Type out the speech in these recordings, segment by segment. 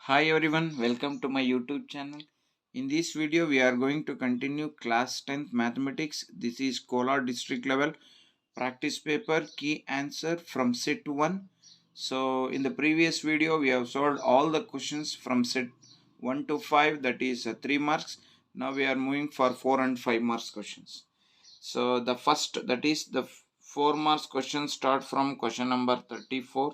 Hi everyone, welcome to my YouTube channel. In this video, we are going to continue class 10th mathematics. This is Kolar district level practice paper key answer from set 1. So in the previous video, we have solved all the questions from set 1 to 5, that is 3 marks. Now we are moving for 4 and 5 marks questions. So the first, that is the 4 marks questions, start from question number 34.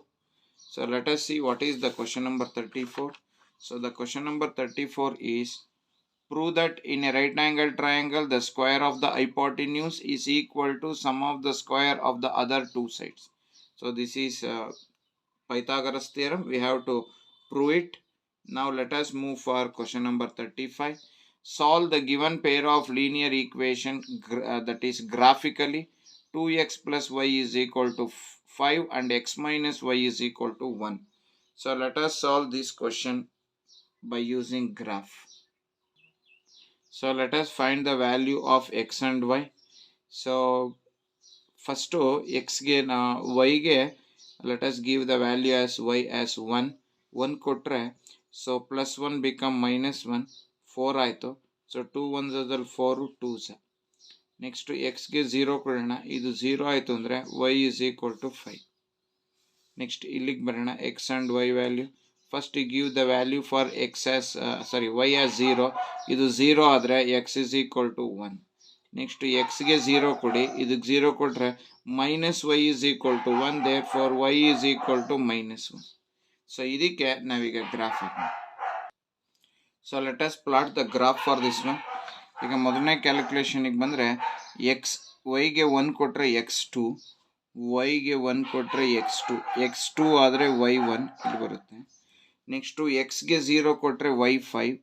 So let us see what is the question number 34. So the question number 34 is, prove that in a right angle triangle the square of the hypotenuse is equal to sum of the square of the other two sides. So this is Pythagoras theorem. We have to prove it. Now let us move for question number 35. Solve the given pair of linear equation that is graphically 2x plus y is equal to 5 and x minus y is equal to 1. So let us solve this question by using graph. So let us find the value of x and y. So first x ಗೆ y ಗೆ let us give the value as y as 1 ಕೊಟ್ರೆ so plus 1 become minus 1 4 ಆಯಿತು. So 2 1s are 4 2s. Next x ಗೆ 0 ಕೊಡೋಣ, ಇದು 0 ಆಯಿತು ಅಂದರೆ y is equal to 5. Next ಇಲ್ಲಿಗೆ ಬರೋಣ, x and y value. First give the value for x as y as 0. ಇದು 0 ಆದರೆ x is equal to 1. Next x ಗೆ 0 ಕೊಡಿ, ಇದಕ್ಕೆ 0 ಕೊಟ್ಟರೆ minus y is equal to 1, therefore y is equal to minus 1. So ಇದಕ್ಕೆ ನಾವೀಗ graph ಹಾಕೋಣ. So let us plot the graph for this one. ಈಗ ಮೊದಲನೇ ಕ್ಯಾಲ್ಕುಲೇಷನಿಗೆ ಬಂದರೆ ವೈಗೆ 1 ಕೊಟ್ಟರೆ x2, ವೈಗೆ 1 ಕೊಟ್ಟರೆ x2 ಆದರೆ y1 ಇಲ್ಲಿ ಬರುತ್ತೆ. ನೆಕ್ಸ್ಟು ಎಕ್ಸ್ಗೆ 0 ಕೊಟ್ಟರೆ y5.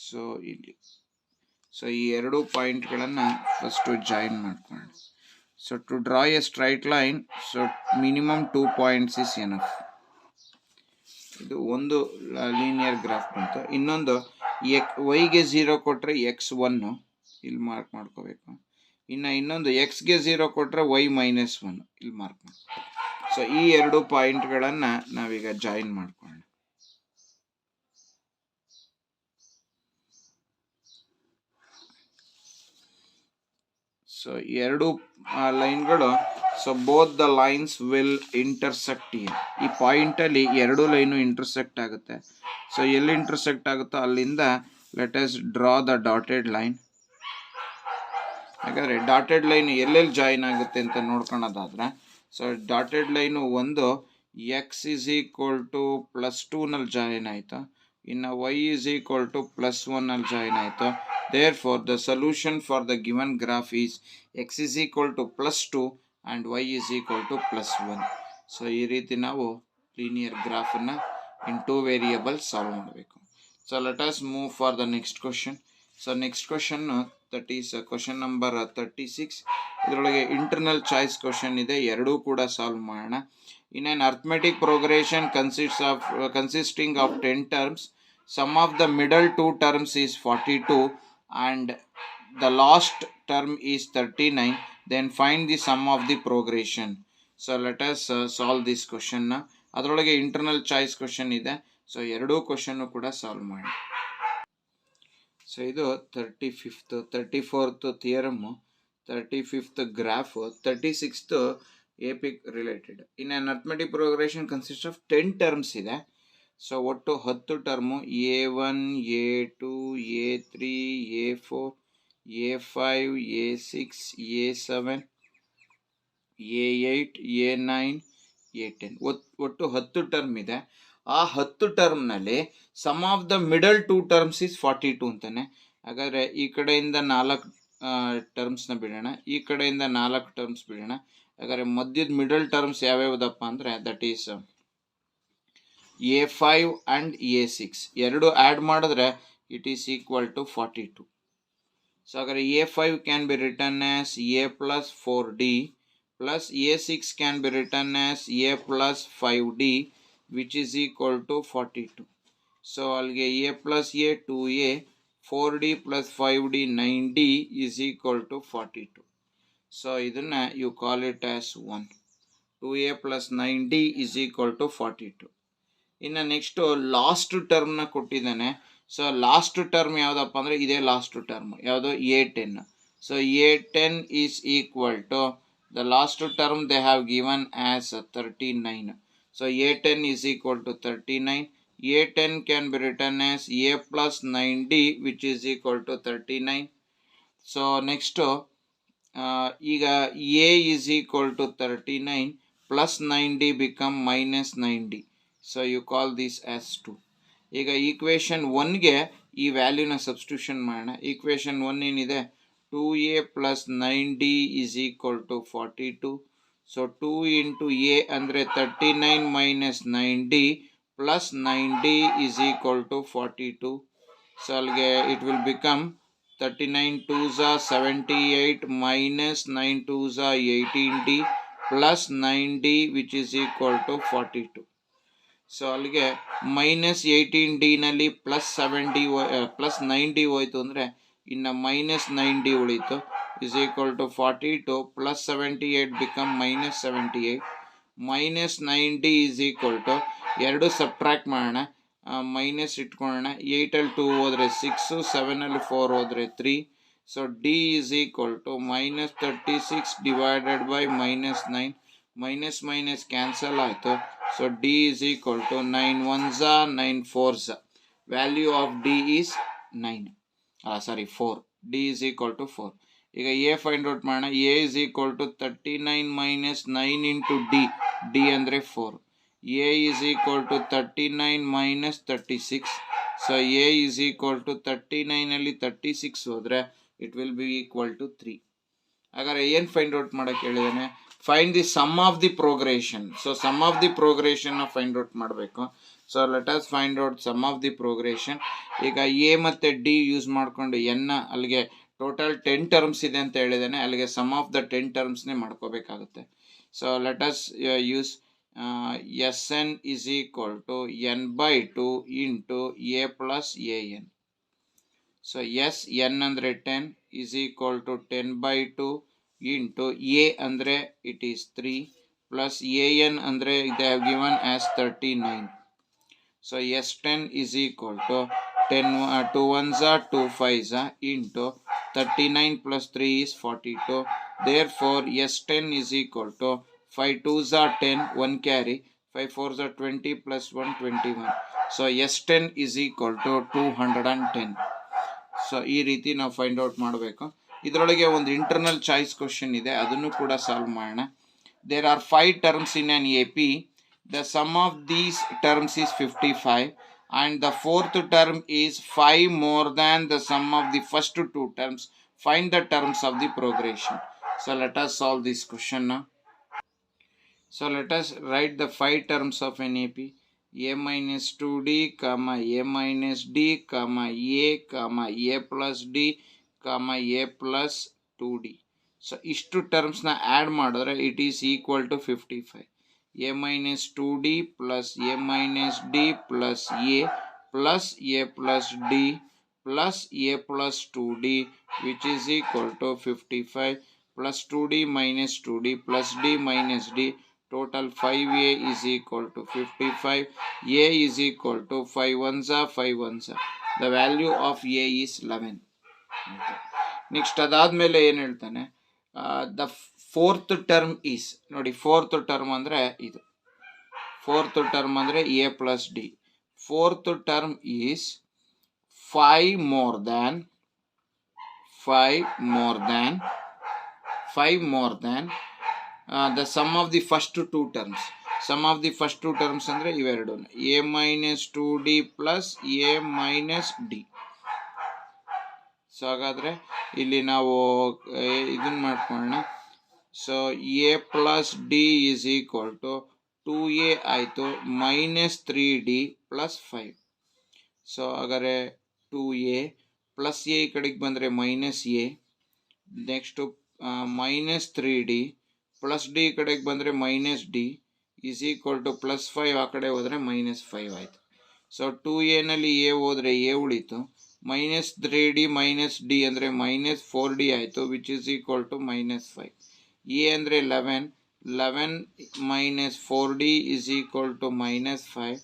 ಸೊ ಇಲ್ಲಿ ಸೊ ಈ ಎರಡು ಪಾಯಿಂಟ್ಗಳನ್ನು ಫಸ್ಟು ಜಾಯಿನ್ ಮಾಡ್ಕೊಳ್ಳೋಣ. So to draw a straight line, so minimum 2 points is enough. ಇದು ಒಂದು ಲೀನಿಯರ್ ಗ್ರಾಫ್ ಬಂತು. ಇನ್ನೊಂದು ವೈಗೆ 0 ಕೊಟ್ಟರೆ x1 ಇಲ್ಲಿ ಮಾರ್ಕ್ ಮಾಡ್ಕೋಬೇಕು. ಇನ್ನೊಂದು ಎಕ್ಸ್ಗೆ 0 ಕೊಟ್ಟರೆ y minus 1 ಇಲ್ಲಿ ಮಾರ್ಕ್ ಮಾಡಿ. ಸೊ ಈ ಎರಡು ಪಾಯಿಂಟ್ಗಳನ್ನು ನಾವೀಗ ಜಾಯಿನ್ ಮಾಡ್ಕೊಳ್ಳೋಣ. ಸೊ ಎರಡು ಲೈನ್ಗಳು, so both the lines will intersect here. ಈ ಪಾಯಿಂಟಲ್ಲಿ ಎರಡು ಲೈನು ಇಂಟರ್ಸೆಕ್ಟ್ ಆಗುತ್ತೆ. ಸೊ ಎಲ್ಲಿ ಇಂಟರ್ಸೆಕ್ಟ್ ಆಗುತ್ತೋ ಅಲ್ಲಿಂದ let us draw the dotted line. ಹಾಗಾದರೆ ಡಾಟೆಡ್ ಲೈನ್ ಎಲ್ಲೆಲ್ಲಿ ಜಾಯಿನ್ ಆಗುತ್ತೆ ಅಂತ ನೋಡ್ಕೊಳ್ಳೋದಾದ್ರೆ, ಸೊ ಡಾಟೆಡ್ ಲೈನು ಒಂದು ಎಕ್ಸ್ ಇಸ್ ಈಕ್ವಲ್ ಟು +2 ನಲ್ಲಿ ಜಾಯಿನ್ ಆಯಿತು, ಇನ್ನು y is equal to +1 ನಲ್ಲಿ ಜಾಯಿನ್ ಆಯಿತು. Therefore, the solution for the given graph is x is equal to +2 and y is equal to +1. So ಈ ರೀತಿ ನಾವು linear ಗ್ರಾಫನ್ನು ಇನ್ 2 variable solve ಮಾಡಬೇಕು. So let us move for the next question. So next question that is question number 36. ಇದರೊಳಗೆ internal choice question ಇದೆ, ಎರಡೂ ಕೂಡ solve ಮಾಡೋಣ. In an arithmetic progression consisting of 10 terms, sum of the middle two terms is 42 and the last term is 39. Then find the sum of the progression. So let us solve this question. ಅದರೊಳಗೆ internal choice question ಇದೆ. So ಎರಡೂ question ಕೂಡ solve ಮಾಡಿ. So ಇದು 35th 34th ಥಿಯರಮ್ಮು, 35th graph, 36th EPIC related. In on arithmetic progression consist of 10 terms ಇದೆ. So ಒಟ್ಟು 10 term A1 A2 A3 A4 A5 A6 A7 A8 A9 A10 ಒಟ್ಟು 10 term ಇದೆ. ಆ 10 ಟರ್ಮ್ನಲ್ಲಿ sum of the middle 2 terms is 42 ಅಂತಾನೆ. ಹಾಗಾದರೆ ಈ ಕಡೆಯಿಂದ 4 ಟರ್ಮ್ಸ್ನ ಬಿಡೋಣ, ಈ ಕಡೆಯಿಂದ 4 ಟರ್ಮ್ಸ್ ಬಿಡೋಣ. ಹಾಗಾದರೆ ಮಧ್ಯದ ಮಿಡಲ್ ಟರ್ಮ್ಸ್ ಯಾವ್ಯಾವುದಪ್ಪ ಅಂದರೆ that is A5 and A6. ಎರಡು ಆ್ಯಡ್ ಮಾಡಿದ್ರೆ it is equal to 42. So ಹಾಗಾದರೆ A5 can be return as A plus 4D plus A6 can be return as A plus 5D which is equal to 42. So ಅಲ್ಲಿಗೆ A plus A 2A, 4D plus 5D 9D is equal to 42. So ಇದನ್ನು you call it as 1. 2A plus 9D is equal to 42. ಇನ್ನು next last ಟರ್ಮ್ನ ಕೊಟ್ಟಿದ್ದಾನೆ. So last term ಯಾವುದಪ್ಪ ಅಂದರೆ ಇದೇ last term ಯಾವುದು A10. So A10 is equal to the last term they have given as 39. So A10 is equal to 39. A10 can be written as A plus 9D which is equal to 39. So next ಈಗ A is equal to 39 plus 9D become minus 9D. So you call this as 2. ಈಗ equation 1ಗೆ ಈ ವ್ಯಾಲ್ಯೂನ substitution ಮಾಡೋಣ. Equation 1 ಏನಿದೆ 2A plus 9D is equal to 42. So 2 into A ಅಂದರೆ 39 minus 9D plus 9D is equal to 42. So ಅಲ್ಲಿಗೆ it will become 39 2s are 78 minus 9 2s are 18D plus 9D which is equal to 42. So ಅಲ್ಲಿಗೆ minus 18Dನಲ್ಲಿ plus 7D plus 9D ಹೋಯ್ತು ಅಂದರೆ ಇನ್ನು minus 9D ಉಳೀತು is equal to 42 plus 78 become minus 78. Minus 9D is equal to ಎರಡು subtract ಮಾಡೋಣ, minus ಇಟ್ಕೊಳ್ಳೋಣ. 8ಅಲ್ಲಿ 2 ಹೋದರೆ 6, 7ಅಲ್ಲಿ 4 ಹೋದರೆ 3. So D is equal to minus 36 divided by minus 9. Minus minus cancel ಆಯಿತು. So D is equal to 9 1s are 9 4s. Value of D is 9. 4. D is equal to 4. ಈಗ A find out ಮಾಡೋಣ. A is equal to 39 minus 9 into D. D ಅಂದರೆ 4. A is equal to 39 minus 36. So A is equal to 39ಅಲ್ಲಿ 36 ಹೋದರೆ it will be equal to 3. ಹಾಗಾದ್ರೆ ಏನು find out ಮಾಡೋಕ್ಕೆ ಹೇಳಿದಾನೆ? Find the sum of the progression. So sum of the ಪ್ರೋಗ್ರೆಷನ್ನ find out ಮಾಡಬೇಕು. So let us find out sum of the progression. ಈಗ A ಮತ್ತು ಡಿ ಯೂಸ್ ಮಾಡಿಕೊಂಡು ಎನ್ನ ಅಲ್ಲಿಗೆ ಟೋಟಲ್ 10 ಟರ್ಮ್ಸ್ ಇದೆ ಅಂತ ಹೇಳಿದಾನೆ. ಅಲ್ಲಿಗೆ ಸಮ್ ಆಫ್ ದ 10 ಟರ್ಮ್ಸ್ನೇ ಮಾಡ್ಕೋಬೇಕಾಗುತ್ತೆ. So let us use Sn is equal to n by 2 into a plus an. So Sn ಅಂದರೆ 10 is equal to 10 by 2 into a ಅಂದರೆ it is 3 plus an ಅಂದರೆ they have given as 39. So S10 is equal to 10 2 1s are 2 5s are into 39 plus 3 is 42. Therefore S10 is equal to 5 2s are 10, 1 carry, 5 4s are 20 plus 1 21. So S10 is equal to 210. So ಈ ರೀತಿ ನಾವು find out ಮಾಡಬೇಕು. ಇದರೊಳಗೆ ಒಂದು internal choice question ಇದೆ, ಅದನ್ನು ಕೂಡ solve ಮಾಡೋಣ. There are 5 terms in an AP. The sum of these terms is 55 and the fourth term is 5 more than the sum of the first 2 terms. Find the terms of the progression. So let us solve this question now. So let us write the 5 terms of an AP. A minus 2D, comma A minus D, comma A plus D, comma A plus 2D. So ಇಷ್ಟು ಟರ್ಮ್ಸ್ನ add ಮಾಡಿದ್ರೆ it is equal to 55. A minus 2D plus A minus D plus A plus A plus D plus A plus 2D which is equal to 55 plus 2D minus 2D plus D minus D. Total 5A is equal to 55. A is equal to 5 1s are 5 1s are. The value of A is 11. Next ಅದಾದಮೇಲೆ ಏನು ಹೇಳ್ತಾನೆ? The fourth term is, ನೋಡಿ fourth term ಅಂದರೆ ಇದು, fourth term ಅಂದರೆ A plus D. Fourth term is 5 more than the sum of the first 2 terms. Sum of the first 2 terms ಅಂದರೆ ಇವೆರಡು, a minus 2d plus a minus d. So ಹಾಗಾದರೆ ಇಲ್ಲಿ ನಾವು ಇದನ್ನು ಮಾಡ್ಕೊಳ್ಳೋಣ. So a plus d is equal to 2a ಆಯಿತು minus 3d plus 5. So ಹಾಗಾದರೆ 2a plus A ಈ ಕಡೆಗೆ ಬಂದರೆ minus A, next minus 3d plus D ಈ ಕಡೆಗೆ ಬಂದರೆ minus D is equal to plus 5 ಆ ಕಡೆ ಹೋದರೆ ಮೈನಸ್ 5 ಆಯಿತು. ಸೊ 2a ಎ ಹೋದರೆ ಎ ಉಳೀತು, ಮೈನಸ್ 3d ಮೈನಸ್ ಡಿ ಅಂದರೆ ಮೈನಸ್ 4d ಆಯಿತು which is equal to minus 5. A ಅಂದರೆ 11 minus 4d is equal to minus 5.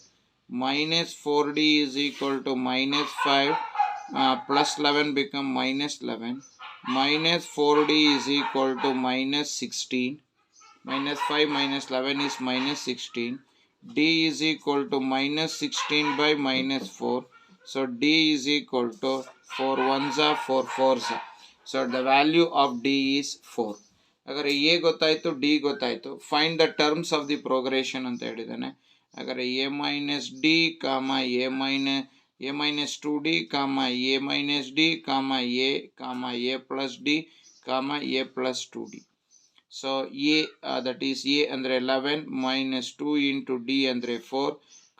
minus 4d is equal to minus 5 plus 11 become minus 11. Minus 4d is equal to minus 16. Minus 5 minus 11 is minus 16. D is equal to minus 16 by minus 4. So D is equal to 4 ones are 4 fours. So the value of D is 4. ಹಾಗಾದರೆ A ಗೊತ್ತಾಯಿತು, D ಗೊತ್ತಾಯಿತು. Find the terms of the progression ಅಂತ ಹೇಳಿದ್ದಾನೆ. ಹಾಗಾದರೆ A minus D ಕಾಮ A minus 2d ಕಾಮ A minus D ಕಾಮ A plus D ಕಾಮ A plus 2d. So A that is A ಅಂದರೆ 11 ಮೈನಸ್ 2 ಇಂಟು ಡಿ ಅಂದರೆ 4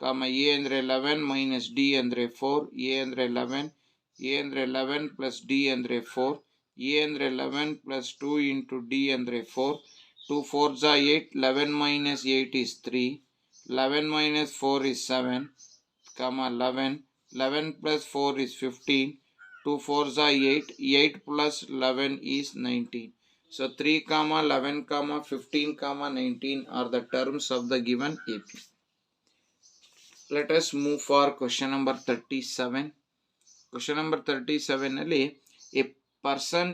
ಕಾಮ ಎ ಅಂದರೆ 11 ಮೈನಸ್ ಡಿ ಅಂದರೆ 4. ಎ ಅಂದರೆ 11 ಪ್ಲಸ್ ಡಿ ಅಂದರೆ 4. ಎ ಅಂದರೆ 11 ಪ್ಲಸ್ 2 ಇಂಟು ಡಿ ಅಂದರೆ 4. 2 4s are 8. 11 minus 8 is 3. 11 minus 4 is 7 comma 11. 11 plus 4 is 15. 2 4s are 8. 8 plus 11 is 19. So 3 comma 11 comma 15 comma 19 are the terms of the given AP. Let us move for question number 37. Question number 37 ನಲ್ಲಿ a person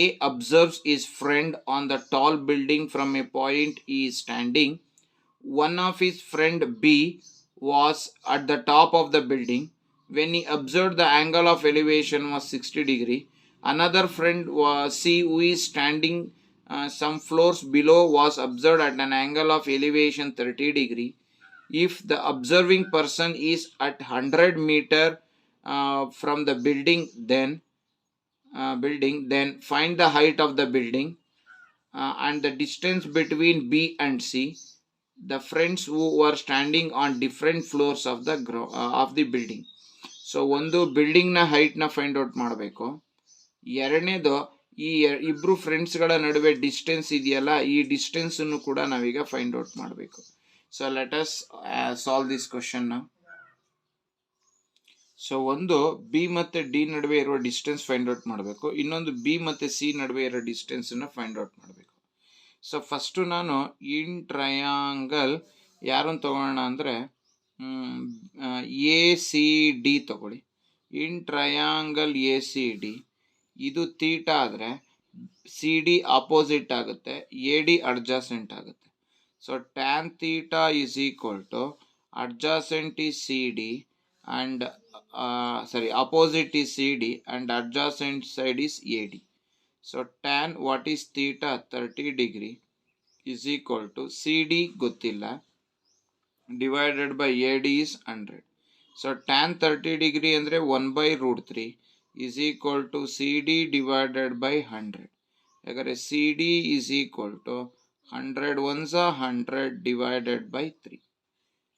A observes his friend on the tall building from a point he is standing. One of his friend B was at the top of the building. When he observed the angle of elevation was 60 degree. Another friend was C who is standing some floors below was observed at an angle of elevation 30 degree. If the observing person is at 100 meter from the building, then find the height of the building and the distance between B and C. The friends who were standing on different floors of the building. So ಒಂದು ಬಿಲ್ಡಿಂಗ್ನ ಹೈಟ್ನ find out ಮಾಡಬೇಕು. ಎರಡನೇದು ಈ ಇಬ್ರು ಫ್ರೆಂಡ್ಸ್ಗಳ ನಡುವೆ distance ಇದೆಯಲ್ಲ, ಈ ಡಿಸ್ಟೆನ್ಸನ್ನು ಕೂಡ ನಾವೀಗ ಫೈಂಡ್ ಔಟ್ ಮಾಡಬೇಕು. So let us solve this question. So ಒಂದು ಬಿ ಮತ್ತು ಡಿ ನಡುವೆ ಇರುವ ಡಿಸ್ಟೆನ್ಸ್ ಫೈಂಡ್ ಔಟ್ ಮಾಡಬೇಕು, ಇನ್ನೊಂದು ಬಿ ಮತ್ತು ಸಿ ನಡುವೆ ಇರೋ ಡಿಸ್ಟೆನ್ಸನ್ನು ಫೈಂಡ್ ಔಟ್ ಮಾಡಬೇಕು. ಸೊ ಫಸ್ಟು ನಾನು ಇನ್ ಟ್ರಯಾಂಗಲ್ ಯಾರನ್ನು ತಗೊಳ್ಳೋಣ ಅಂದರೆ ಎ ಸಿ ಡಿ ತಗೊಳ್ಳಿ. In triangle A C D ಇದು ತೀಟಾ ಆದರೆ ಸಿ ಡಿ ಆಪೋಸಿಟ್ ಆಗುತ್ತೆ, ಎ ಡಿ ಅಡ್ಜಾಸೆಂಟ್ ಆಗುತ್ತೆ. So tan theta is equal to adjacent is C D and opposite is CD and adjacent side is AD. So tan what is theta 30 degree is equal to CD gottilla divided by AD is 100. So tan 30 degree andre 1 by root 3 is equal to CD divided by 100. Agare CD is equal to 100 ones are 100 divided by 3.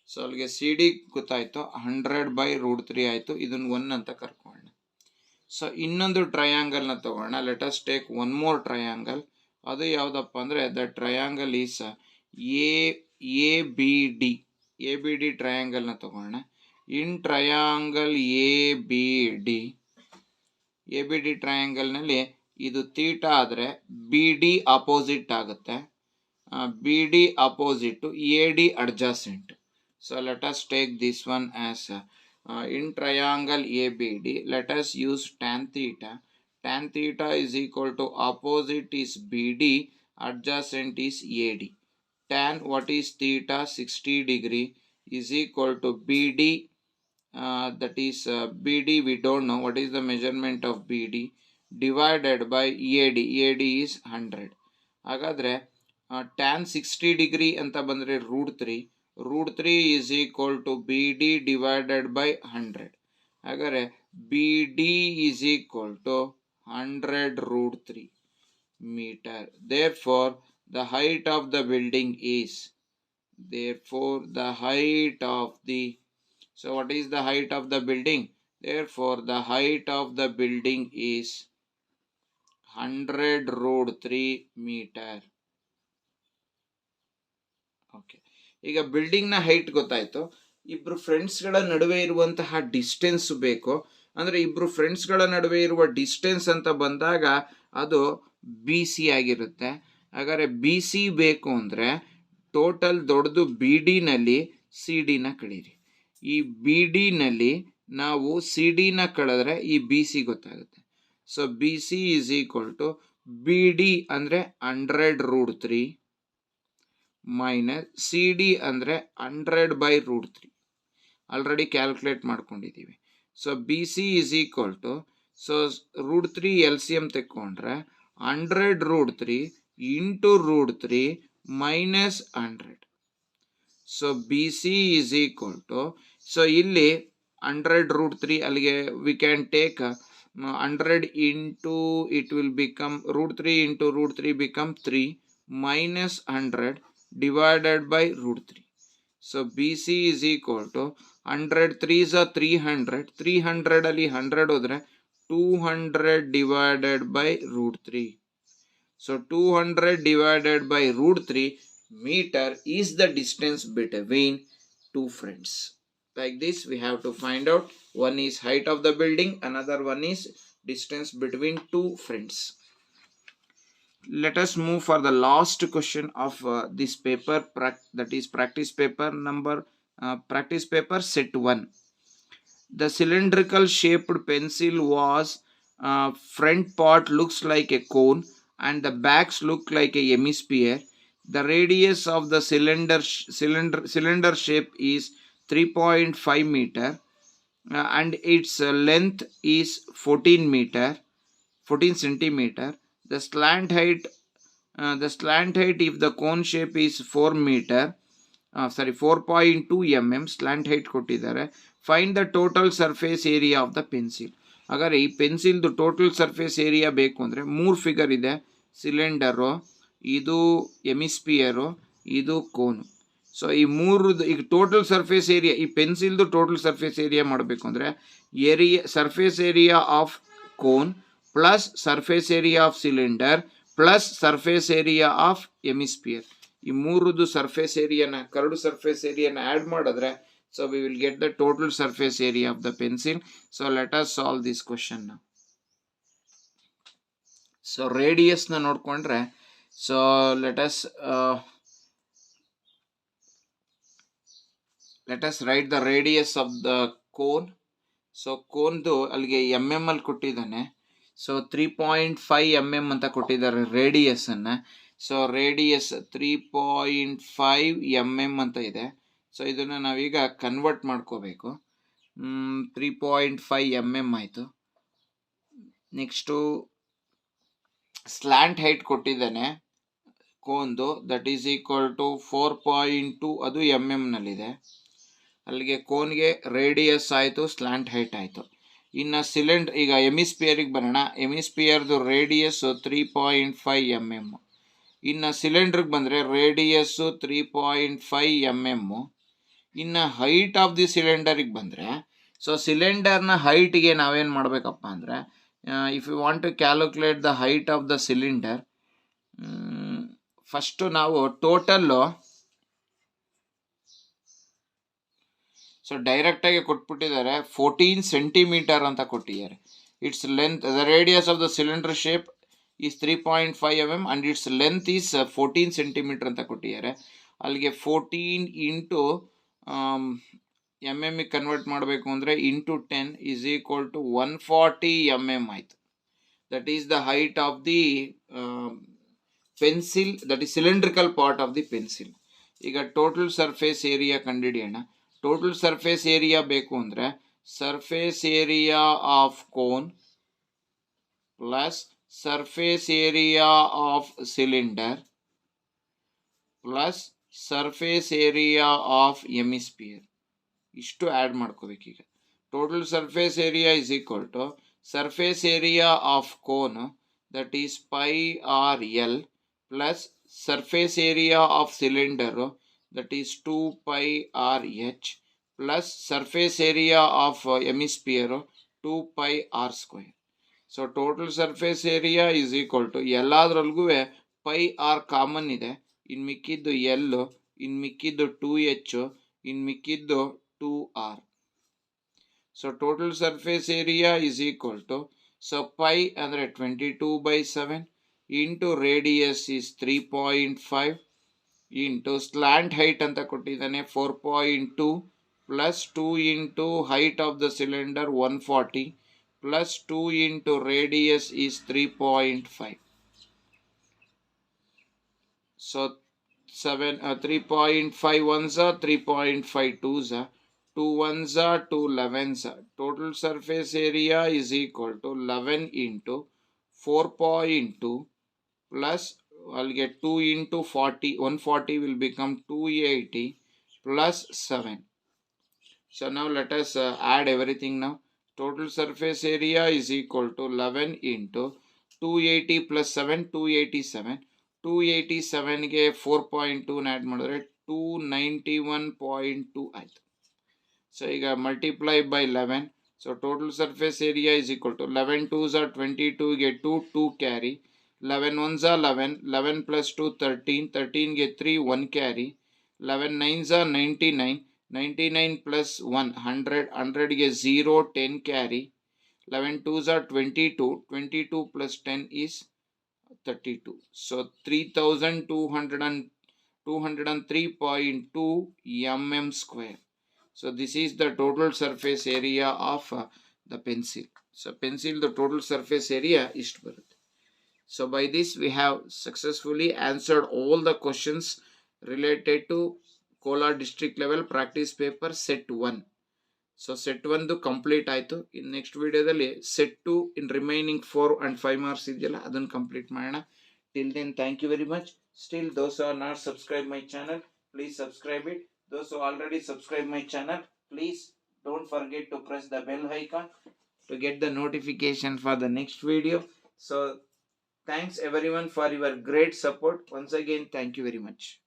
So ಅಲ್ಲಿಗೆ C D ಗೊತ್ತಾಯಿತು, 100 by root 3 ಆಯಿತು. ಇದನ್ನು 1 ಅಂತ ಕರ್ಕೊಳ್ಳೋಣ. So ಇನ್ನೊಂದು ಟ್ರಯಾಂಗಲ್ನ ತಗೊಳ್ಳೋಣ. Let us take one more triangle. ಅದು ಯಾವುದಪ್ಪ ಅಂದರೆ the triangle is A B D ಟ್ರಯಾಂಗಲ್ನ ತಗೊಳ್ಳೋಣ. In triangle A B D ಟ್ರಯಾಂಗಲ್ನಲ್ಲಿ ಇದು ತೀಟಾ ಆದರೆ ಬಿ ಡಿ ಅಪೋಸಿಟ್ ಆಗುತ್ತೆ, B D opposite A D adjacent. So let us take this one as in triangle ABD. Let us use tan theta. Tan theta is equal to opposite is BD, adjacent is AD. Tan what is theta 60 degree is equal to BD. That is BD we don't know what is the measurement of BD divided by AD. AD is 100. ಹಾಗಾದರೆ tan 60 degree ಅಂತ ಬಂದರೆ root 3 is equal to BD divided by 100. ಹಾಗಾದರೆ BD is equal to 100 root 3 meter. Therefore the height of the building is, so what is the height of the building? Therefore the height of the building is 100 root 3 meter. Okay. ಈಗ ಬಿಲ್ಡಿಂಗ್ನ height ಗೊತ್ತಾಯಿತು, ಇಬ್ಬರು ಫ್ರೆಂಡ್ಸ್ಗಳ ನಡುವೆ ಇರುವಂತಹ distance ಬೇಕು. ಅಂದರೆ ಇಬ್ಬರು ಫ್ರೆಂಡ್ಸ್ಗಳ ನಡುವೆ ಇರುವ ಡಿಸ್ಟೆನ್ಸ್ ಅಂತ ಬಂದಾಗ ಅದು ಬಿ ಸಿ ಆಗಿರುತ್ತೆ. ಹಾಗಾದರೆ ಬಿ ಸಿ ಬೇಕು ಅಂದರೆ ಟೋಟಲ್ ದೊಡ್ಡದು ಬಿ ಡಿನಲ್ಲಿ ಸಿ ಡಿನ ಕಳೀರಿ. ಈ ಬಿ ಡಿನಲ್ಲಿ ನಾವು ಸಿ ಡಿನ ಕಳೆದ್ರೆ ಈ ಬಿ ಸಿ ಗೊತ್ತಾಗುತ್ತೆ. So B C is equal to B D ಅಂದರೆ 100√3 ಮೈನಸ್ ಸಿ ಡಿ ಅಂದರೆ 100/√3 ಆಲ್ರೆಡಿ ಕ್ಯಾಲ್ಕುಲೇಟ್ ಮಾಡ್ಕೊಂಡಿದ್ದೀವಿ. So B C is equal to so √3 LCM ತೆಕ್ಕೊಂಡ್ರೆ 100√3 into √3 minus 100. So B C is equal to so ಇಲ್ಲಿ 100√3 ಅಲ್ಲಿಗೆ we can take 100 into it will become √3 into √3 become 3 minus 100 divided by √3. So BC is equal to 100 3s are 300. 300 ಅಲ್ಲಿ 100 ಹೋದ್ರೆ 200 divided by √3. So 200 divided by √3 meter is the distance between two friends. Like this we have to find out. One is height of the building, another one is distance between two friends. Let us move for the last question of this paper, that is practice paper set 1. The cylindrical shaped pencil was front part looks like a cone and the backs look like a hemisphere. The radius of the cylinder shape is 3.5 meter and its length is 14 centimeter. The slant height if the cone shape is 4.2 mm slant height ಕೊಟ್ಟಿದ್ದಾರೆ. Find the total surface area of the pencil. ಹಾಗಾದ್ರೆ ಈ ಪೆನ್ಸಿಲ್ದು total surface area ಬೇಕು ಅಂದರೆ 3 figure ಇದೆ. Cylinder, ಇದು hemisphere, ಇದು ಕೋನು. So ಈ ಮೂರದ್ದು ಈಗ ಟೋಟಲ್ ಸರ್ಫೇಸ್ ಏರಿಯಾ, ಈ ಪೆನ್ಸಿಲ್ದು ಟೋಟಲ್ ಸರ್ಫೇಸ್ ಏರಿಯಾ ಮಾಡಬೇಕು ಅಂದರೆ surface area of cone plus surface area of cylinder plus surface area of hemisphere, ಈ ಮೂರದ್ದು ಸರ್ಫೇಸ್ ಏರಿಯಾನ ಕರಡು ಸರ್ಫೇಸ್ ಏರಿಯಾನ ಆ್ಯಡ್ ಮಾಡಿದ್ರೆ so we will get the total surface area of the pencil. So let us solve this question. So ರೇಡಿಯಸ್ನ ನೋಡಿಕೊಂಡ್ರೆ so let us write the radius of the cone. So ಕೋನ್ದು ಅಲ್ಲಿಗೆ MM ಅಲ್ಲಿ ಕೊಟ್ಟಿದ್ದಾನೆ. So 3.5 mm ಅಂತ ಕೊಟ್ಟಿದ್ದಾರೆ radius ಅನ್ನ. So radius 3.5 mm ಅಂತ ಇದೆ. ಸೊ ಇದನ್ನು ನಾವೀಗ ಕನ್ವರ್ಟ್ ಮಾಡ್ಕೋಬೇಕು. 3.5 mm ಆಯಿತು. ನೆಕ್ಸ್ಟು ಸ್ಲ್ಯಾಂಟ್ ಹೈಟ್ ಕೊಟ್ಟಿದ್ದಾನೆ ಕೋನ್ದು, ದಟ್ ಈಸ್ ಈಕ್ವಲ್ ಟು 4.2, ಅದು MM ನಲ್ಲಿದೆ. ಅಲ್ಲಿಗೆ ಕೋನ್ಗೆ ರೇಡಿಯಸ್ ಆಯಿತು, ಸ್ಲ್ಯಾಂಟ್ ಹೈಟ್ ಆಯಿತು. ಇನ್ನು ಸಿಲಿಂಡರ್, ಈಗ ಎಮಿಸ್ಪಿಯರಿಗೆ ಬರೋಣ. ಎಮಿಸ್ಪಿಯರ್ದು ರೇಡಿಯಸ್ಸು 3.5 mm. ಇನ್ನು ಸಿಲಿಂಡ್ರಿಗೆ ಬಂದರೆ ರೇಡಿಯಸ್ಸು 3.5 mm. ಇನ್ನು ಹೈಟ್ ಆಫ್ ದಿ ಸಿಲಿಂಡರಿಗೆ ಬಂದರೆ ಸೊ ಸಿಲಿಂಡರ್ನ ಹೈಟ್ಗೆ ನಾವೇನು ಮಾಡಬೇಕಪ್ಪ ಅಂದರೆ if you want to calculate the height of the cylinder, first ನಾವು ಟೋಟಲ್ಲು ಸೊ ಡೈರೆಕ್ಟಾಗಿ ಕೊಟ್ಬಿಟ್ಟಿದ್ದಾರೆ 14 ಸೆಂಟಿಮೀಟರ್ ಅಂತ ಕೊಟ್ಟಿದ್ದಾರೆ. Its length, the radius of the cylinder shape is 3.5 mm and its length is 14 centimetre ಅಂತ ಕೊಟ್ಟಿದ್ದಾರೆ. ಅಲ್ಲಿಗೆ 14 ಇಂಟು MM ಕನ್ವರ್ಟ್ ಮಾಡಬೇಕು ಅಂದರೆ into 10 is equal to 140 mm ಆಯಿತು. That is the height of the pencil, that is cylindrical part of the pencil. ಈಗ total surface area ಕಂಡುಹಿಡಿಯೋಣ. Total surface area ಬೇಕು ಅಂದರೆ surface area of cone plus surface area of cylinder plus surface area of hemisphere, ಇಷ್ಟು add ಮಾಡ್ಕೋಬೇಕೀಗ. Total surface area is equal to surface area of cone, that is πRL plus surface area of cylinder, that is 2πRH plus surface area of hemisphere 2πr². So total surface area is equal to, ಎಲ್ಲಾದ್ರಲ್ಗೂ πr common ಇದೆ, ಇನ್ನು ಮಿಕ್ಕಿದ್ದು L, ಇನ್ನು ಮಿಕ್ಕಿದ್ದು 2H, ಇನ್ನು ಮಿಕ್ಕಿದ್ದು 2R. So total surface area is equal to, so π ಅಂದರೆ 22/7 into radius is 3.5 into slant height ಅಂತ ಕೊಟ್ಟಿದ್ದಾನೆ 4.2 plus 2 into height of the cylinder 140 plus 2 into radius is 3.5. So 3.5 ones are 3.5 twos are 2 ones are 2 11s are. Total surface area is equal to 11 into 4.2 plus I'll get 2 into 40, 140 will become 280 plus 7. So now let us add everything now. Total surface area is equal to 11 into 280 plus 7, 287. 287 ಗೆ 4.2 add ಮಾಡಿದ್ರೆ 291.2 ಆಯ್ತು. So ಈಗ multiply by 11. So total surface area is equal to 11 2s are 22 ಗೆ 2 carry. 11 ones are 11. 11 plus 2 13. 13 ಗೆ 3 1 carry. 11 9s are 99. 99 plus 1 100. 100 ಗೆ 0 10 carry. 11 2s are 22. 22 plus 10 is 32. So 3203.2 mm square. So this is the total surface area of the pencil. So pencil the total surface area is to ಬರುತ್ತೆ. So by this we have successfully answered all the questions related to Kolar district level practice paper set 1. So set 1 complete ಆಯ್ತು. In next videoದಲ್ಲಿ set 2 in remaining 4 and 5 marks ಇದೆಯಲ್ಲ ಅದನ್ನು complete ಮಾಡೋಣ. Till then thank you very much. Still those who are not subscribed my channel, please subscribe it. Those who already subscribe my channel, please don't forget to press the bell icon to get the notification for the next video. So thanks everyone for your great support. Once again, thank you very much.